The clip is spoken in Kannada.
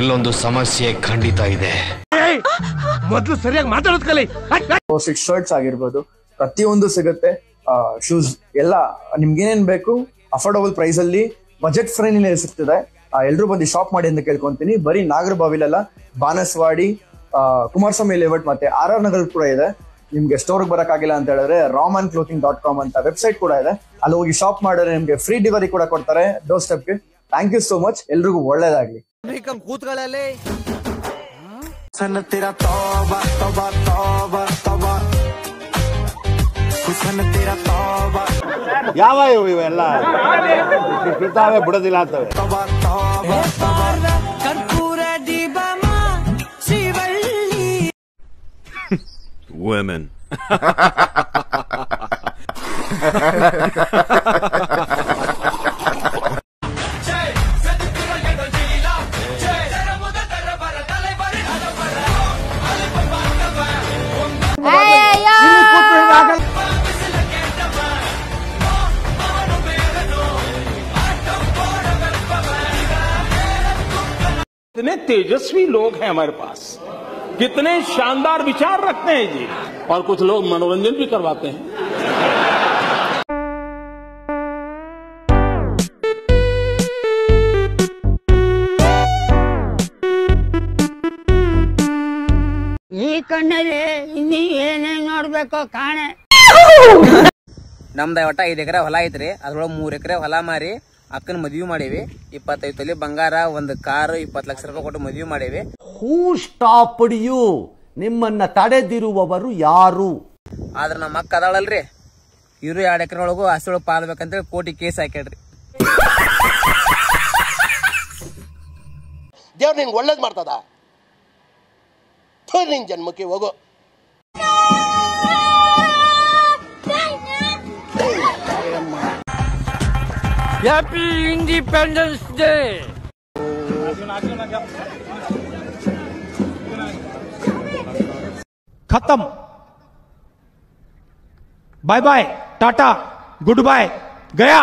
ಇಲ್ಲೊಂದು ಸಮಸ್ಯೆ ಖಂಡಿತ ಇದೆ. ಮೊದಲು ಸರಿಯಾಗಿ ಮಾತಾಡೋದು ಕಲಿ. ಶರ್ಟ್ಸ್ ಆಗಿರ್ಬೋದು, ಪ್ರತಿಯೊಂದು ಸಿಗುತ್ತೆ. ಶೂಸ್ ಎಲ್ಲ ನಿಮ್ಗೆ ಏನೇನ್ ಬೇಕು ಅಫೋರ್ಡಬಲ್ ಪ್ರೈಸ್ ಅಲ್ಲಿ ಬಜೆಟ್ ಫ್ರೆಂಡ್ಲಿ ಸಿಗ್ತದೆ. ಎಲ್ರು ಬಂದು ಶಾಪ್ ಮಾಡಿ ಅಂತ ಕೇಳ್ಕೊಂತೀನಿ. ಬರೀ ನಾಗರಬಾವಿಲಲ್ಲ, ಬಾನಸವಾಡಿ, ಕುಮಾರಸ್ವಾಮಿ ಲೇಔಟ್ ಮತ್ತೆ RR ನಗರ ಕೂಡ ಇದೆ. ನಿಮ್ಗೆ ಸ್ಟೋರ್ಗೆ ಬರಕ್ಕಾಗಿಲ್ಲ ಅಂತ ಹೇಳಿದ್ರೆ ramanClothing.com ಅಂತ ವೆಬ್ಸೈಟ್ ಕೂಡ ಇದೆ. ಅಲ್ಲಿ ಹೋಗಿ ಶಾಪ್ ಮಾಡಿದ್ರೆ ನಿಮ್ಗೆ ಫ್ರೀ ಡೆಲಿವರಿ ಕೂಡ ಕೊಡ್ತಾರೆ ಡೋರ್ ಸ್ಟೆಪ್ಗೆ. Thank you so much. ಎಲ್ರಿಗೂ ಒಳ್ಳೇದಾಗ್ಲಿ. ಕೂತ್ಗಳಲ್ಲಿ ಯಾವ ಇವೆಲ್ಲ ಬಿಡೋದಿಲ್ಲ ಅಂತವೆ. Women. कितने तेजस्वी लोग हैं हमारे पास, कितने शानदार विचार रखते हैं जी, और कुछ लोग मनोरंजन भी करवाते हैं. ಈ ಕಣ್ಣಲ್ಲಿ ಇನ್ನೀ ಏನೇನ್ ನೋಡ್ಬೇಕೋ ಕಾಣೆ. ನಮ್ದ ಒಟ್ಟ 5 ಎಕರೆ ಹೊಲ ಐತ್ರಿ. ಅದ್ರೊಳಗೆ 3 ಎಕರೆ ಹೊಲ ಮಾರಿ ಅಕ್ಕನ ಮದ್ವಿ ಮಾಡೇವಿ. 25 ತೊಲಿ ಬಂಗಾರ, 1 ಕಾರ್, 20 ಲಕ್ಷ ರೂಪಾಯಿ ಕೊಟ್ಟು ಮದ್ವಿ ಮಾಡೇವಿ. ಹೂ ಸ್ಟಾಪ್ಡ್ ಯು? ನಿಮ್ಮನ್ನ ತಡೆದಿರುವವರು ಯಾರು? ಆದ್ರ ನಮ್ಮ ಅಕ್ಕ ಅದಾಳಲ್ರಿ, ಇವ್ರು 2 ಎಕರೆ ಒಳಗೂ ಆಸ್ತಿ ಒಳಗೆ ಪಾಲ್ಬೇಕಂತೇಳಿ ಕೋರ್ಟಿಗೆ ಕೇಸ್ ಹಾಕ್ಯಾಡ್ರಿ. ದೇವ್ರು ನಿನ್ಗೆ ಒಳ್ಳೇದ್ ಮಾಡ್ತದ, ನಿನ್ ಜನ್ಮಕ್ಕೆ ಹೋಗೋ. Happy independence day. खत्म. बाय बाय, टाटा, गुड बाय, गया.